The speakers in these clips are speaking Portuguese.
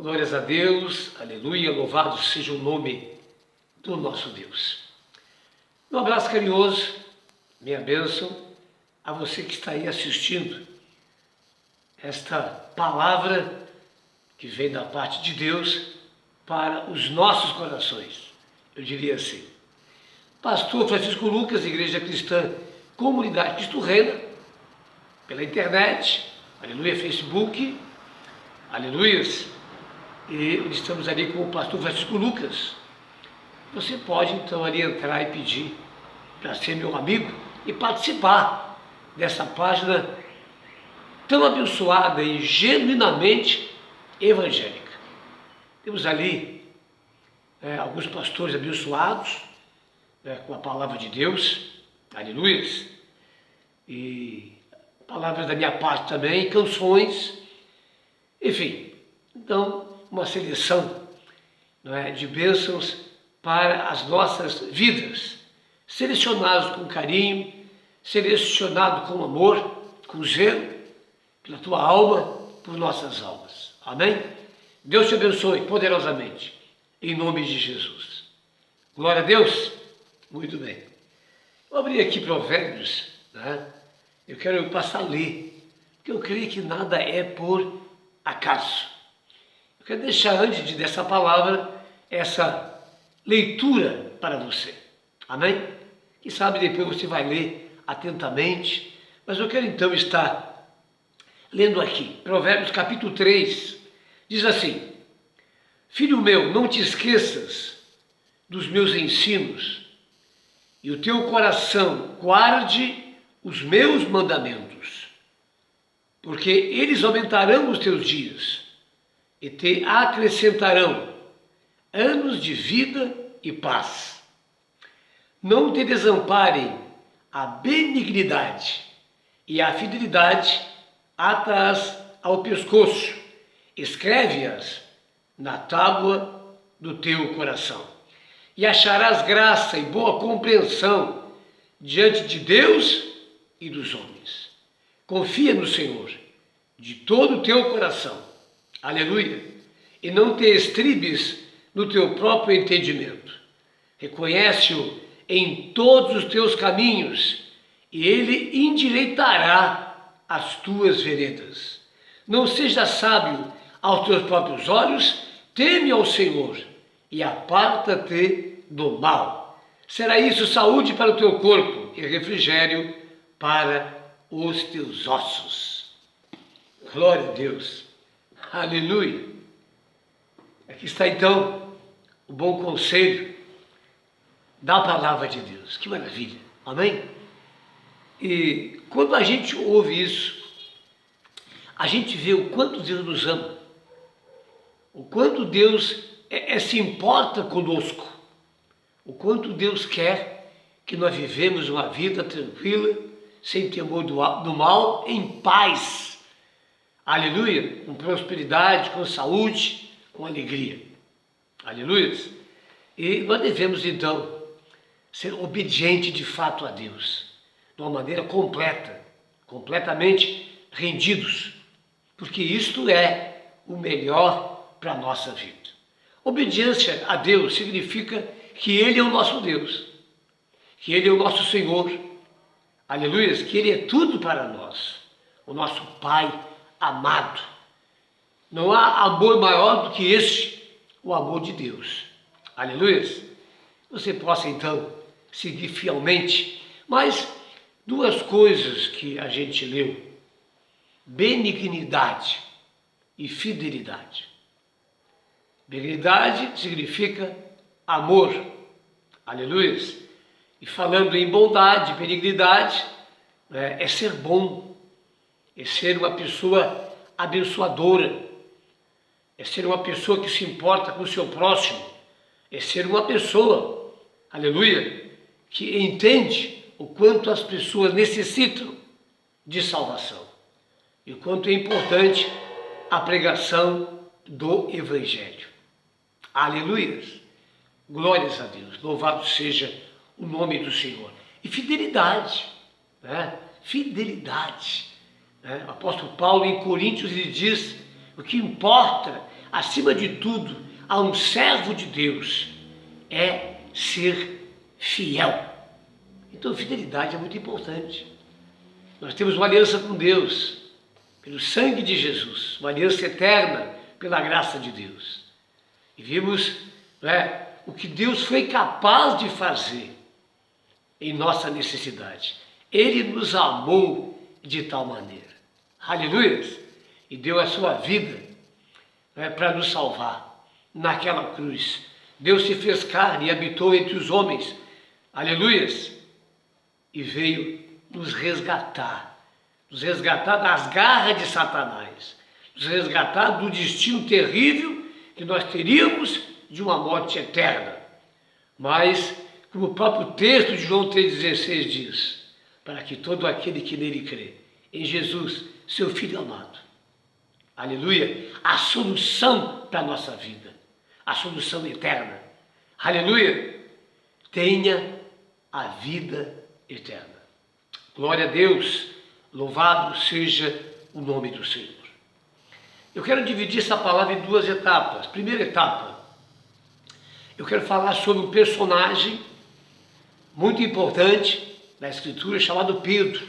Glórias a Deus, aleluia, louvado seja o nome do nosso Deus. Um abraço carinhoso, minha bênção a você que está aí assistindo esta palavra que vem da parte de Deus para os nossos corações. Eu diria assim, Pastor Francisco Lucas, Igreja Cristã, Comunidade Cristo Reina, pela internet, aleluia, Facebook, aleluias, e estamos ali com o Pastor Francisco Lucas. Você pode então ali entrar e pedir para ser meu amigo e participar dessa página tão abençoada e genuinamente evangélica. Temos ali alguns pastores abençoados com a palavra de Deus, aleluias, e palavras da minha parte também, canções, enfim, então uma seleção de bênçãos para as nossas vidas, selecionados com carinho, selecionado com amor, com zelo, pela tua alma, por nossas almas. Amém? Deus te abençoe poderosamente, em nome de Jesus. Glória a Deus. Muito bem. Vou abrir aqui Provérbios, Eu quero passar a ler, porque eu creio que nada é por acaso. Eu quero deixar antes dessa palavra, essa leitura para você. Amém? Quem sabe depois você vai ler atentamente, mas eu quero então estar lendo aqui, Provérbios capítulo 3, diz assim: Filho meu, não te esqueças dos meus ensinos, e o teu coração guarde os meus mandamentos, porque eles aumentarão os teus dias e te acrescentarão anos de vida e paz. Não te desamparem a benignidade e a fidelidade, ata-as ao pescoço, escreve-as na tábua do teu coração. E acharás graça e boa compreensão diante de Deus e dos homens. Confia no Senhor de todo o teu coração, aleluia, e não te estribes no teu próprio entendimento. Reconhece-o em todos os teus caminhos, e ele endireitará as tuas veredas. Não seja sábio aos teus próprios olhos, teme ao Senhor e aparta-te do mal. Será isso saúde para o teu corpo e refrigério para os teus ossos. Glória a Deus. Aleluia. Aqui está então o bom conselho da palavra de Deus. Que maravilha. Amém? E quando a gente ouve isso, a gente vê o quanto Deus nos ama, o quanto Deus se importa conosco, o quanto Deus quer que nós vivemos uma vida tranquila, sem temor do mal, em paz, aleluia, com prosperidade, com saúde, com alegria, aleluia. E nós devemos então ser obedientes de fato a Deus, de uma maneira completa, completamente rendidos, porque isto é o melhor para a nossa vida. Obediência a Deus significa que Ele é o nosso Deus, que Ele é o nosso Senhor, aleluia, que Ele é tudo para nós, o nosso Pai amado. Não há amor maior do que este, o amor de Deus, aleluia. Você possa então seguir fielmente, mas duas coisas que a gente leu: benignidade e fidelidade. Benignidade significa amor, aleluia. E falando em bondade, benignidade, é ser bom, é ser uma pessoa abençoadora, é ser uma pessoa que se importa com o seu próximo, é ser uma pessoa, aleluia, que entende o quanto as pessoas necessitam de salvação e o quanto é importante a pregação do Evangelho. Aleluia! Glórias a Deus, louvado seja o nome do Senhor. E fidelidade, Fidelidade. O apóstolo Paulo em Coríntios ele diz: o que importa acima de tudo, a um servo de Deus é ser fiel. Então, fidelidade é muito importante. Nós temos uma aliança com Deus, pelo sangue de Jesus, uma aliança eterna pela graça de Deus. E vimos, o que Deus foi capaz de fazer em nossa necessidade. Ele nos amou de tal maneira. Aleluia! E deu a sua vida para nos salvar naquela cruz. Deus se fez carne e habitou entre os homens. Aleluia! E veio nos resgatar das garras de Satanás, nos resgatar do destino terrível que nós teríamos de uma morte eterna. Mas, como o próprio texto de João 3,16 diz, para que todo aquele que nele crê, em Jesus, seu Filho amado, aleluia, a solução para a nossa vida, a solução eterna, aleluia, tenha a vida eterna. Glória a Deus, louvado seja o nome do Senhor. Eu quero dividir essa palavra em duas etapas. Primeira etapa, eu quero falar sobre um personagem muito importante da Escritura chamado Pedro,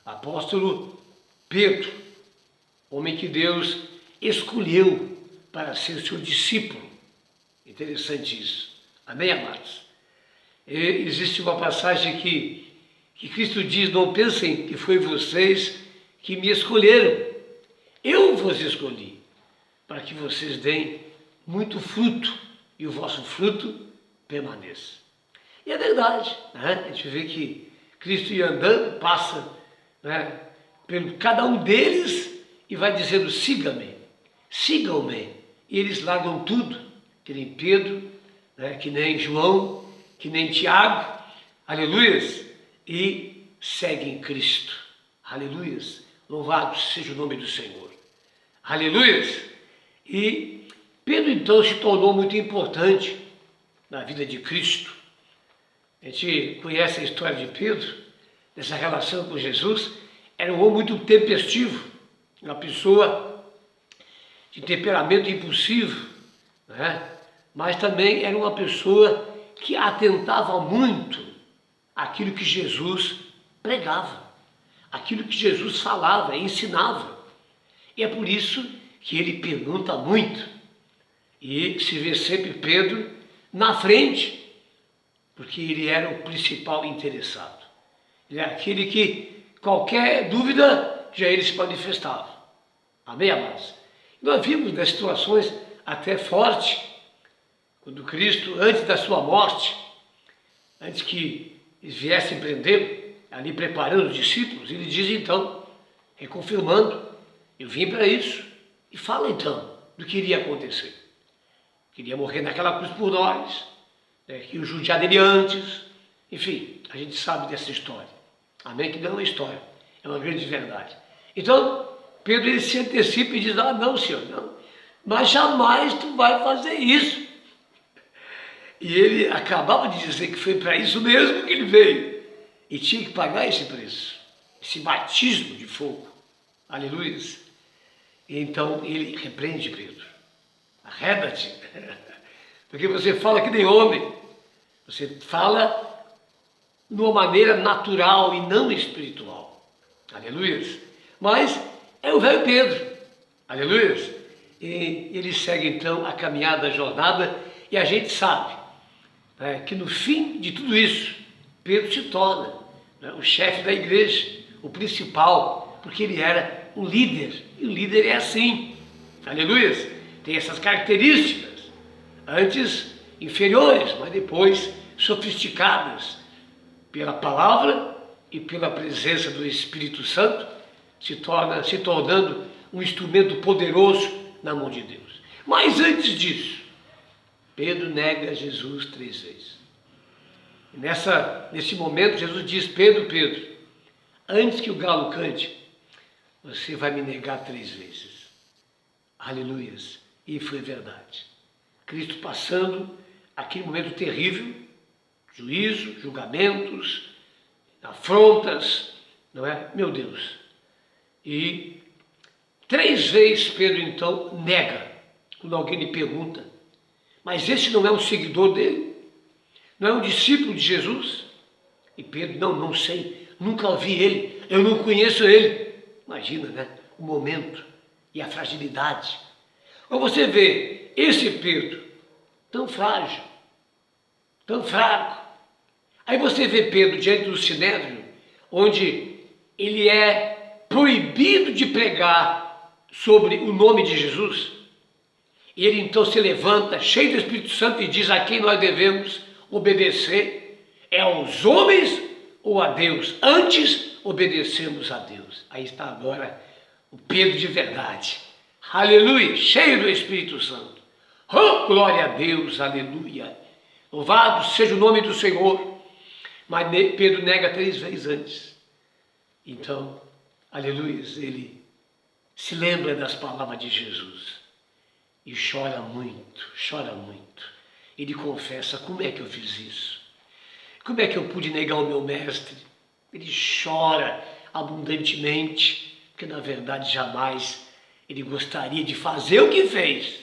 apóstolo Pedro, homem que Deus escolheu para ser seu discípulo. Interessante isso. Amém, amados? Existe uma passagem que Cristo diz: não pensem que foi vocês que me escolheram. Eu vos escolhi para que vocês deem muito fruto e o vosso fruto permaneça. E é verdade, né? A gente vê que Cristo ia andando, passa pelo cada um deles e vai dizendo: siga-me, sigam-me. E eles largam tudo, que nem Pedro, que nem João, que nem Tiago, aleluias, e seguem Cristo, aleluias, louvado seja o nome do Senhor, aleluias. E Pedro então se tornou muito importante na vida de Cristo. A gente conhece a história de Pedro, dessa relação com Jesus. Era um homem muito tempestivo, uma pessoa de temperamento impulsivo, mas também era uma pessoa que atentava muito àquilo que Jesus pregava, aquilo que Jesus falava, ensinava. E é por isso que ele pergunta muito e se vê sempre Pedro na frente, porque ele era o principal interessado. Ele era aquele que qualquer dúvida já ele se manifestava. Amém, amados? Nós vimos das situações até fortes, quando Cristo, antes da sua morte, antes que eles viessem prendê-lo, ali preparando os discípulos, ele diz então, reconfirmando: eu vim para isso. E fala então do que iria acontecer. Queria morrer naquela cruz por nós, que o judiar dele antes, enfim, a gente sabe dessa história. Amém? Que não é uma história, é uma grande verdade. Então, Pedro ele se antecipa e diz: ah, não, Senhor, não, mas jamais tu vai fazer isso. E ele acabava de dizer que foi para isso mesmo que ele veio, e tinha que pagar esse preço, esse batismo de fogo, aleluia. E então ele repreende Pedro: arreda-te, porque você fala que nem homem, você fala de uma maneira natural e não espiritual, aleluia. Mas é o velho Pedro, aleluia. E ele segue então a caminhada, a jornada, e a gente sabe que no fim de tudo isso, Pedro se torna o chefe da igreja, o principal, porque ele era um líder, e o líder é assim, aleluia, tem essas características, antes inferiores, mas depois sofisticadas, pela palavra e pela presença do Espírito Santo, se tornando um instrumento poderoso na mão de Deus. Mas antes disso, Pedro nega Jesus 3 vezes. E nesse momento, Jesus diz: Pedro, Pedro, antes que o galo cante, você vai me negar 3 vezes. Aleluias. E foi verdade. Cristo passando aquele momento terrível, juízo, julgamentos, afrontas, não é? Meu Deus. E 3 vezes Pedro então nega quando alguém lhe pergunta, mas esse não é um seguidor dele? Não é um discípulo de Jesus? E Pedro, não sei, nunca ouvi ele, eu não conheço ele. Imagina, né? O momento e a fragilidade. Ou você vê esse Pedro tão frágil, tão fraco. Aí você vê Pedro diante do Sinédrio, onde ele é proibido de pregar sobre o nome de Jesus. E ele então se levanta, cheio do Espírito Santo, e diz a quem nós devemos obedecer: é aos homens ou a Deus? Antes obedecemos a Deus. Aí está agora o Pedro de verdade. Aleluia, cheio do Espírito Santo. Oh, glória a Deus, aleluia. Louvado seja o nome do Senhor. Mas Pedro nega 3 vezes antes. Então, aleluia, ele se lembra das palavras de Jesus e chora muito, chora muito. Ele confessa: como é que eu fiz isso? Como é que eu pude negar o meu mestre? Ele chora abundantemente, porque na verdade jamais ele gostaria de fazer o que fez.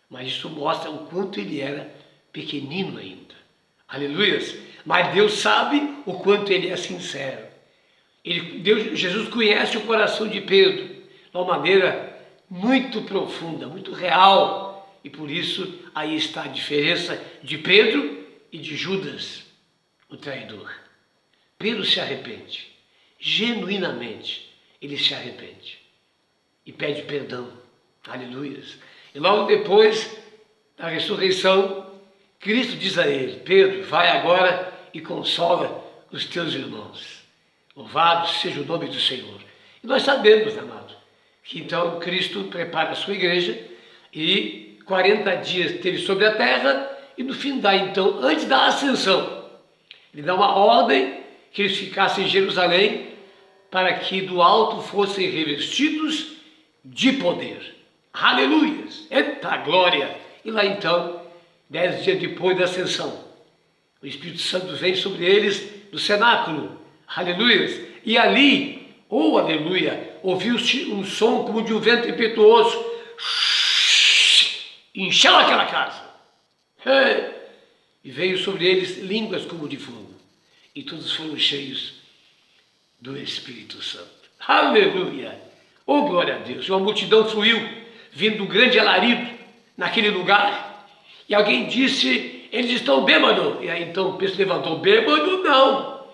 Mas isso mostra o quanto ele era pequenino ainda. Aleluias! Mas Deus sabe o quanto ele é sincero. Jesus conhece o coração de Pedro de uma maneira muito profunda, muito real. E por isso aí está a diferença de Pedro e de Judas, o traidor. Pedro se arrepende, genuinamente ele se arrepende e pede perdão. Aleluias! E logo depois da ressurreição, Cristo diz a ele: Pedro, vai agora e consola os teus irmãos. Louvado seja o nome do Senhor. E nós sabemos, amado, que então Cristo prepara a sua igreja e 40 dias teve sobre a terra, e no fim então, antes da ascensão, ele dá uma ordem que eles ficassem em Jerusalém para que do alto fossem revestidos de poder. Aleluias! Eita glória! E lá então, 10 dias depois da ascensão, o Espírito Santo vem sobre eles do cenáculo. Aleluias! E ali, oh aleluia, ouviu-se um som como de um vento impetuoso. Encheu aquela casa. E veio sobre eles línguas como de fogo. E todos foram cheios do Espírito Santo. Aleluia! Oh glória a Deus! Uma multidão fluiu, vindo um grande alarido naquele lugar. E alguém disse: eles estão bêbados. E aí então Pedro levantou: bêbado não.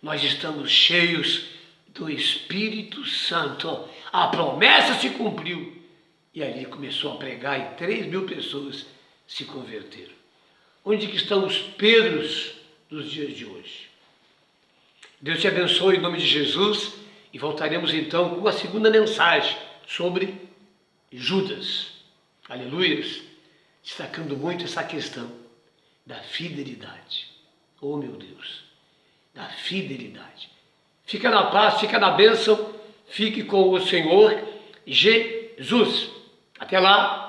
Nós estamos cheios do Espírito Santo. A promessa se cumpriu. E ali começou a pregar e 3.000 pessoas se converteram. Onde que estão os Pedros dos dias de hoje? Deus te abençoe em nome de Jesus. E voltaremos então com a segunda mensagem sobre Judas. Aleluias! Destacando muito essa questão da fidelidade. Oh meu Deus! Da fidelidade. Fica na paz, fica na bênção, fique com o Senhor Jesus. Até lá!